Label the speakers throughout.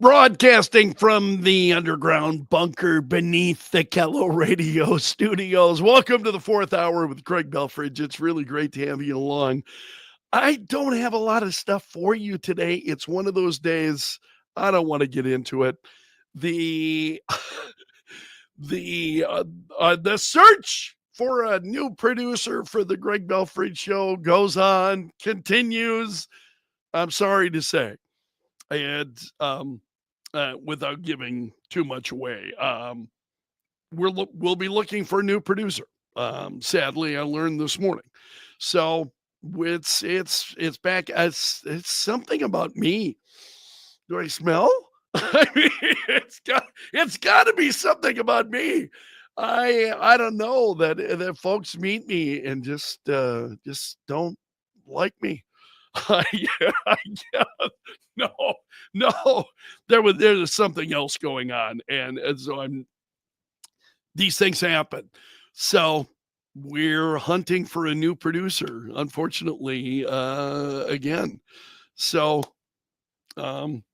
Speaker 1: Broadcasting from the underground bunker beneath the Kello Radio studios. Welcome to the fourth hour with Craig Belfrage. It's really great to have you along. I don't have a lot of stuff for you today. It's one of those days I don't want to get into it. The the search for a new producer for the Greg Belfrage show goes on, continues. I'm sorry to say. And without giving too much away, we'll be looking for a new producer. Sadly, I learned this morning, so it's back. It's something about me. Do I smell? I mean, it's got to be something about me. I don't know that folks meet me and just don't like me. Yeah, no, no, there's something else going on, and so these things happen. So we're hunting for a new producer, unfortunately, again. So you'll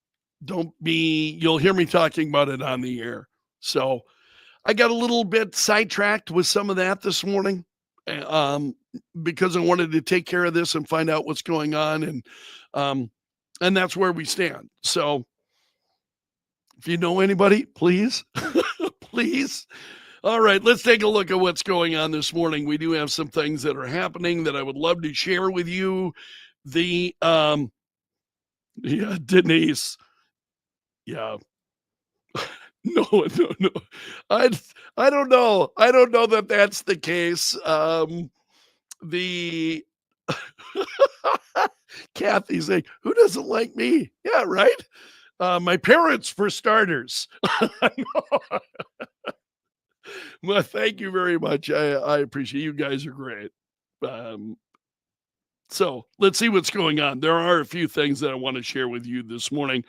Speaker 1: hear me talking about it on the air. So I got a little bit sidetracked with some of that this morning. Because I wanted to take care of this and find out what's going on, and that's where we stand. So if you know anybody, please, please. All right, let's take a look at what's going on this morning. We do have some things that are happening that I would love to share with you. Yeah, Denise. Yeah. No. I don't know. I don't know that that's the case. The Kathy's like, who doesn't like me? Yeah, right. My parents, for starters. Well, thank you very much. I appreciate you guys are great. So let's see what's going on. There are a few things that I want to share with you this morning.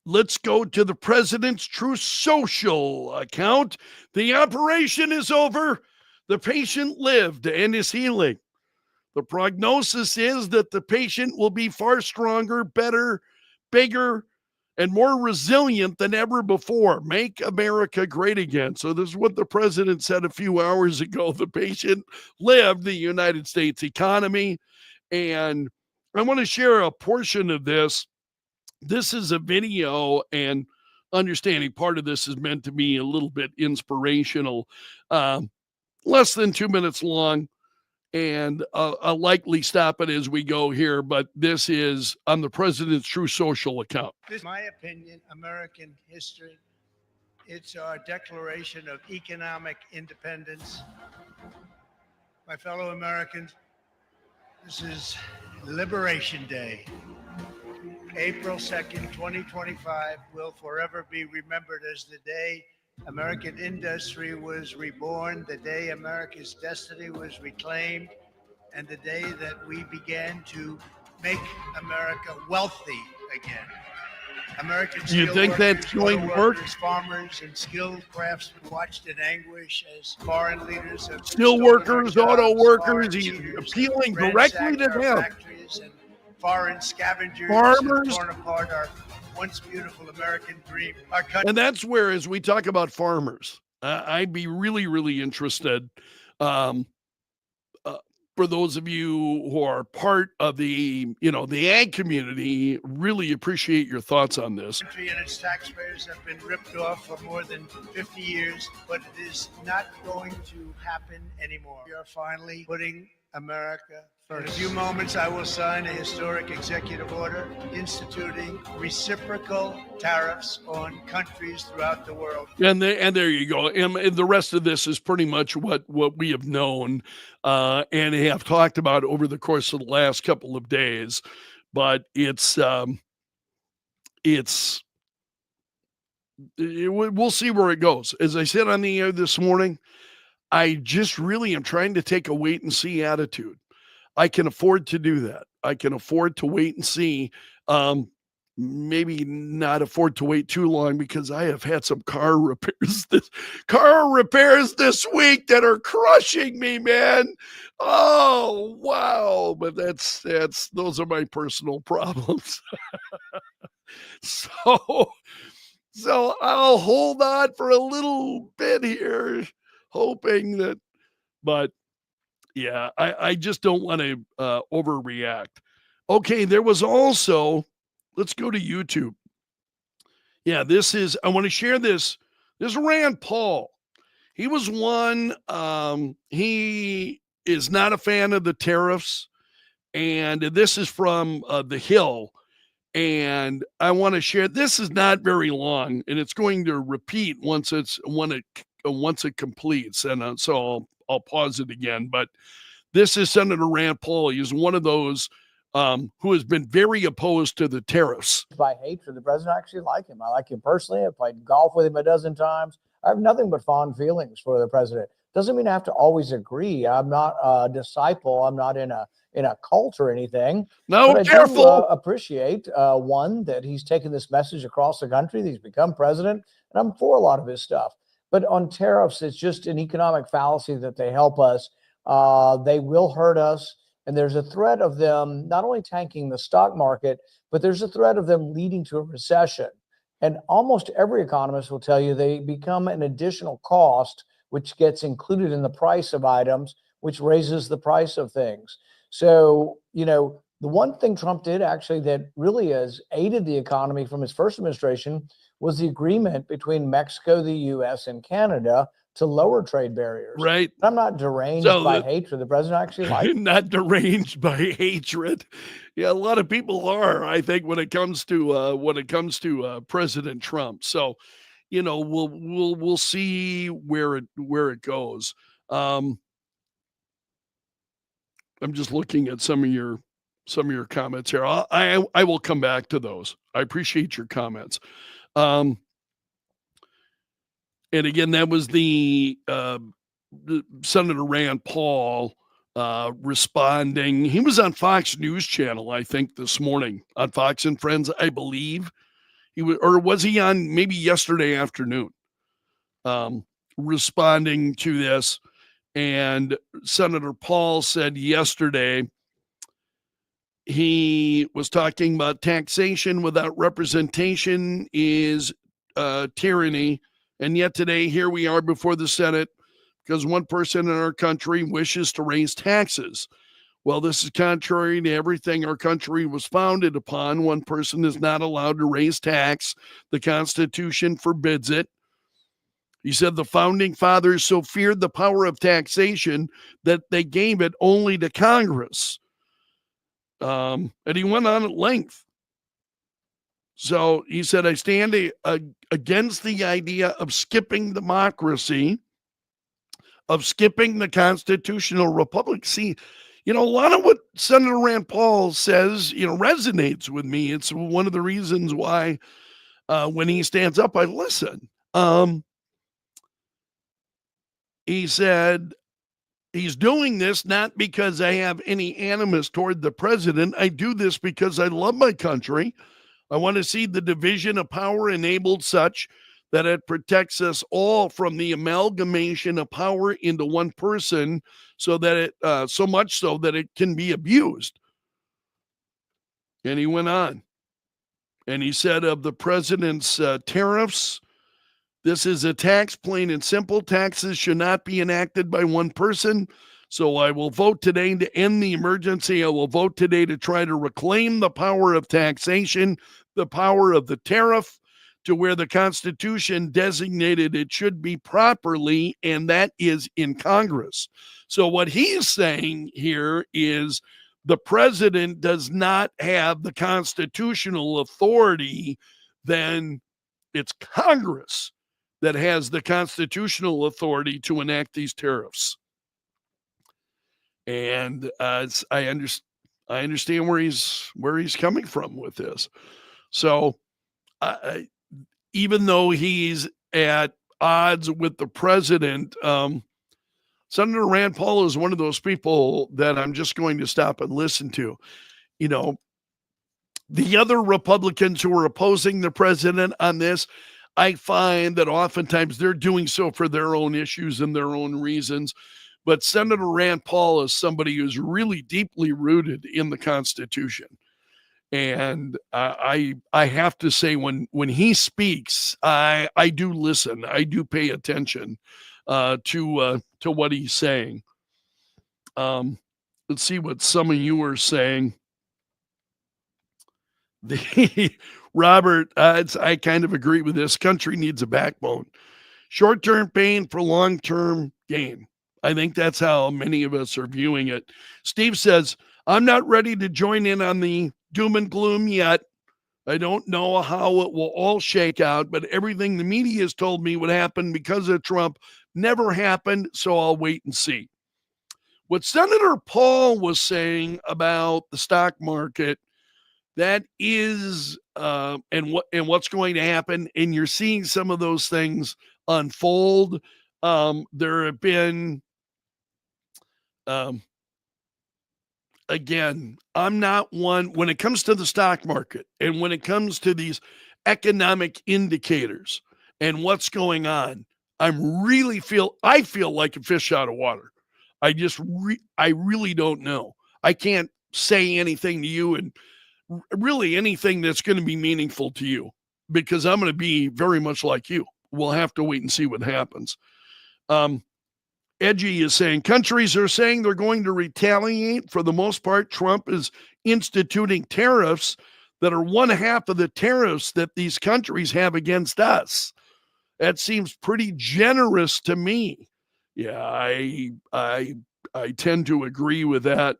Speaker 1: Let's go to the president's True Social account. The operation is over. The patient lived and is healing. The prognosis is that the patient will be far stronger, better, bigger, and more resilient than ever before. Make America great again. So this is what the president said a few hours ago. The patient lived, the United States economy. And I want to share a portion of this. This is a video, and understanding part of this is meant to be a little bit inspirational. Less than 2 minutes long, and I'll likely stop it as we go here, but this is on the president's True Social account.
Speaker 2: This is my opinion, American history. It's our declaration of economic independence. My fellow Americans, this is Liberation Day. April 2nd, 2025 will forever be remembered as the day American industry was reborn, the day America's destiny was reclaimed, and the day that we began to make America wealthy again. American
Speaker 1: Do you think that's going to work?
Speaker 2: Farmers and skilled craftsmen watched in anguish as foreign leaders have
Speaker 1: steel workers, auto workers, appealing directly to them.
Speaker 2: And foreign scavengers
Speaker 1: Farmers,
Speaker 2: torn apart our once beautiful American dream.
Speaker 1: And that's where, as we talk about farmers, I'd be really, really interested. For those of you who are part of the ag community, really appreciate your thoughts on this.
Speaker 2: The country and its taxpayers have been ripped off for more than 50 years, but it is not going to happen anymore. We are finally putting America first. In a few moments, I will sign a historic executive order instituting reciprocal tariffs on countries throughout the world.
Speaker 1: And there you go. And the rest of this is pretty much what we have known and have talked about over the course of the last couple of days. But we'll see where it goes. As I said on the air this morning, I just really am trying to take a wait and see attitude. I can afford to do that. I can afford to wait and see. Maybe not afford to wait too long because I have had some car repairs this week that are crushing me, man. Oh, wow. But those are my personal problems. So, so I'll hold on for a little bit here, hoping that, but yeah, I just don't want to overreact. Okay, there was also, let's go to YouTube. Yeah, I want to share this. This is Rand Paul. He was one, he is not a fan of the tariffs. And this is from The Hill. And I want to share, this is not very long, and it's going to repeat once it completes. And so I'll pause it again. But this is Senator Rand Paul. He's one of those who has been very opposed to the tariffs.
Speaker 3: By hatred, the president, I actually like him. I like him personally. I've played golf with him a dozen times. I have nothing but fond feelings for the president. Doesn't mean I have to always agree. I'm not a disciple. I'm not in a cult or anything.
Speaker 1: No,
Speaker 3: but
Speaker 1: careful.
Speaker 3: I do appreciate one, that he's taken this message across the country, that he's become president, and I'm for a lot of his stuff. But on tariffs, it's just an economic fallacy that they help us. They will hurt us. And there's a threat of them not only tanking the stock market, but there's a threat of them leading to a recession. And almost every economist will tell you they become an additional cost, which gets included in the price of items, which raises the price of things. So, the one thing Trump did actually that really has aided the economy from his first administration was the agreement between Mexico, the U.S., and Canada to lower trade barriers.
Speaker 1: Right.
Speaker 3: I'm not deranged by hatred. The president actually likes.
Speaker 1: Not deranged by hatred. Yeah, a lot of people are, I think, when it comes to President Trump. So, we'll see where it goes. I'm just looking at some of your comments here. I will come back to those. I appreciate your comments. And again, that was the Senator Rand Paul responding. He was on Fox News Channel, I think, this morning on Fox and Friends, I believe. Was he on maybe yesterday afternoon, responding to this? And Senator Paul said yesterday he was talking about taxation without representation is tyranny. And yet today, here we are before the Senate because one person in our country wishes to raise taxes. Well, this is contrary to everything our country was founded upon. One person is not allowed to raise tax. The Constitution forbids it. He said the founding fathers so feared the power of taxation that they gave it only to Congress. And he went on at length. So he said, I stand against the idea of skipping democracy, of skipping the constitutional republic. See, a lot of what Senator Rand Paul says, resonates with me. It's one of the reasons why when he stands up, I listen. He said he's doing this not because I have any animus toward the president. I do this because I love my country. I want to see the division of power enabled such that it protects us all from the amalgamation of power into one person, so that it so much so that it can be abused. And he went on, and he said of the president's tariffs, this is a tax, plain and simple. Taxes should not be enacted by one person. So I will vote today to end the emergency. I will vote today to try to reclaim the power of taxation, the power of the tariff, to where the Constitution designated it should be properly, and that is in Congress. So what he's saying here is the president does not have the constitutional authority, then it's Congress that has the constitutional authority to enact these tariffs. And I understand where he's coming from with this. So even though he's at odds with the president, Senator Rand Paul is one of those people that I'm just going to stop and listen to. The other Republicans who are opposing the president on this, I find that oftentimes they're doing so for their own issues and their own reasons. But Senator Rand Paul is somebody who's really deeply rooted in the Constitution. And I have to say, when he speaks, I do listen. I do pay attention to what he's saying. Let's see what some of you are saying. Robert, I kind of agree with this. Country needs a backbone. Short-term pain for long-term gain. I think that's how many of us are viewing it. Steve says, I'm not ready to join in on the doom and gloom yet. I don't know how it will all shake out, but everything the media has told me would happen because of Trump never happened, so I'll wait and see. What Senator Paul was saying about the stock market, that is, and what's going to happen, and you're seeing some of those things unfold. There have been, again, I'm not one when it comes to the stock market and when it comes to these economic indicators and what's going on. I feel like a fish out of water. I really don't know. I can't say anything to you and really anything that's going to be meaningful to you, because I'm going to be very much like you. We'll have to wait and see what happens. Edgy is saying countries are saying they're going to retaliate. For the most part, Trump is instituting tariffs that are 1/2 of the tariffs that these countries have against us. That seems pretty generous to me. Yeah, I tend to agree with that.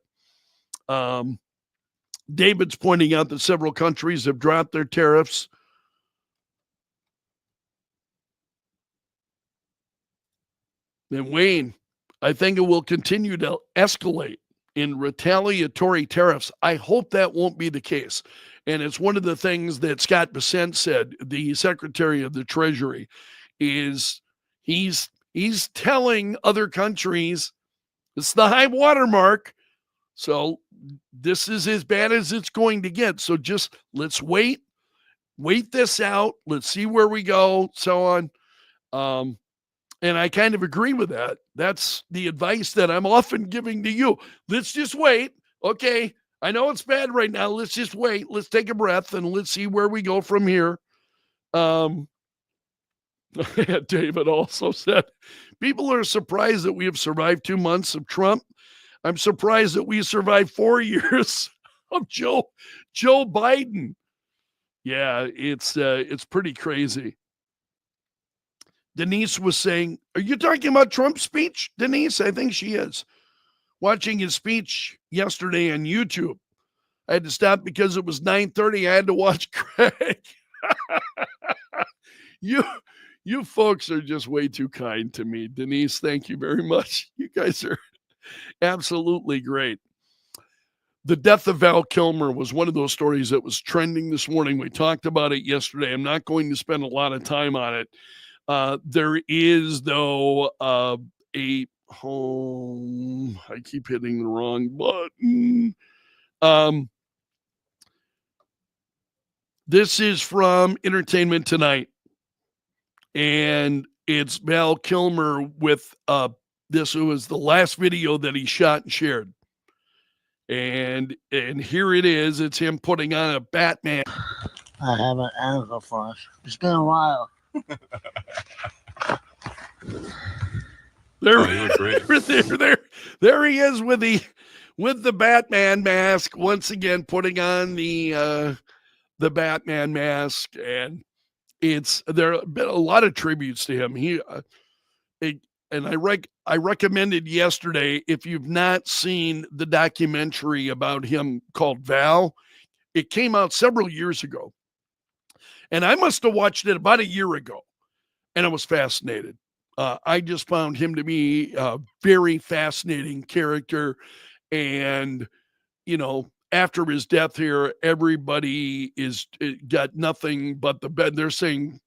Speaker 1: David's pointing out that several countries have dropped their tariffs. And Wayne, I think it will continue to escalate in retaliatory tariffs. I hope that won't be the case. And it's one of the things that Scott Bessent said, the Secretary of the Treasury, is he's telling other countries it's the high water mark. So this is as bad as it's going to get. So just let's wait this out. Let's see where we go, so on. And I kind of agree with that. That's the advice that I'm often giving to you. Let's just wait. Okay, I know it's bad right now. Let's just wait. Let's take a breath and let's see where we go from here. David also said, people are surprised that we have survived 2 months of Trump. I'm surprised that we survived 4 years of Joe Biden. Yeah, it's pretty crazy. Denise was saying, are you talking about Trump's speech, Denise? I think she is. Watching his speech yesterday on YouTube. I had to stop because it was 9:30. I had to watch Craig. You folks are just way too kind to me. Denise, thank you very much. You guys are absolutely great. The death of Val Kilmer was one of those stories that was trending this morning. We talked about it yesterday. I'm not going to spend a lot of time on it. There is, though, I keep hitting the wrong button. This is from Entertainment Tonight, and it's Val Kilmer with this was the last video that he shot and shared. And here it is. It's him putting on a Batman.
Speaker 4: I have an answer for us. It's been a while.
Speaker 1: There he is with the Batman mask, once again putting on the Batman mask, and there have been a lot of tributes to him. I recommended yesterday, if you've not seen the documentary about him called Val, it came out several years ago, and I must have watched it about a year ago, and I was fascinated. I just found him to be a very fascinating character. And, after his death here, everybody got nothing but the bed. They're saying,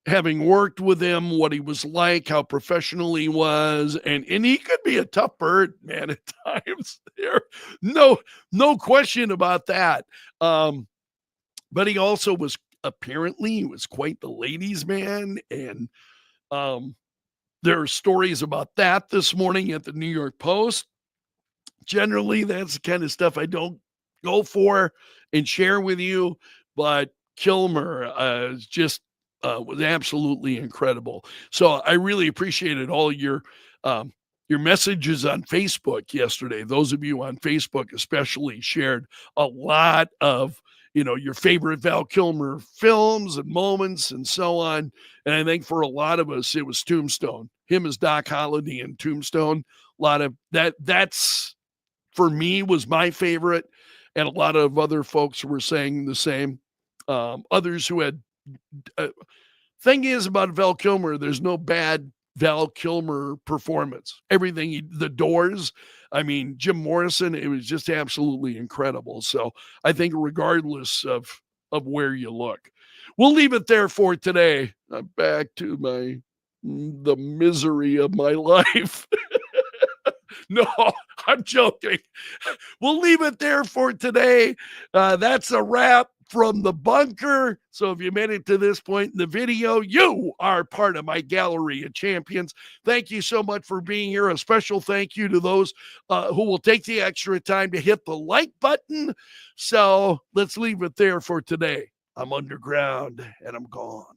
Speaker 1: having worked with him, what he was like, how professional he was. And he could be a tough bird, man, at times there. No question about that. But he also was quite the ladies' man. And, there are stories about that this morning at the New York Post. Generally, that's the kind of stuff I don't go for and share with you. But Kilmer just was absolutely incredible. So I really appreciated all your messages on Facebook yesterday. Those of you on Facebook especially shared a lot of your favorite Val Kilmer films and moments and so on. And I think for a lot of us, it was Tombstone. Him as Doc Holliday in Tombstone. A lot of that's for me was my favorite, and a lot of other folks were saying the same. Others who had thing is about Val Kilmer, there's no bad Val Kilmer performance. Everything, the Doors, I mean, Jim Morrison, it was just absolutely incredible. So I think regardless of where you look, we'll leave it there for today. I'm back to the misery of my life. No, I'm joking. We'll leave it there for today. That's a wrap from the bunker. So if you made it to this point in the video, you are part of my gallery of champions. Thank you so much for being here. A special thank you to those who will take the extra time to hit the like button. So let's leave it there for today. I'm underground and I'm gone.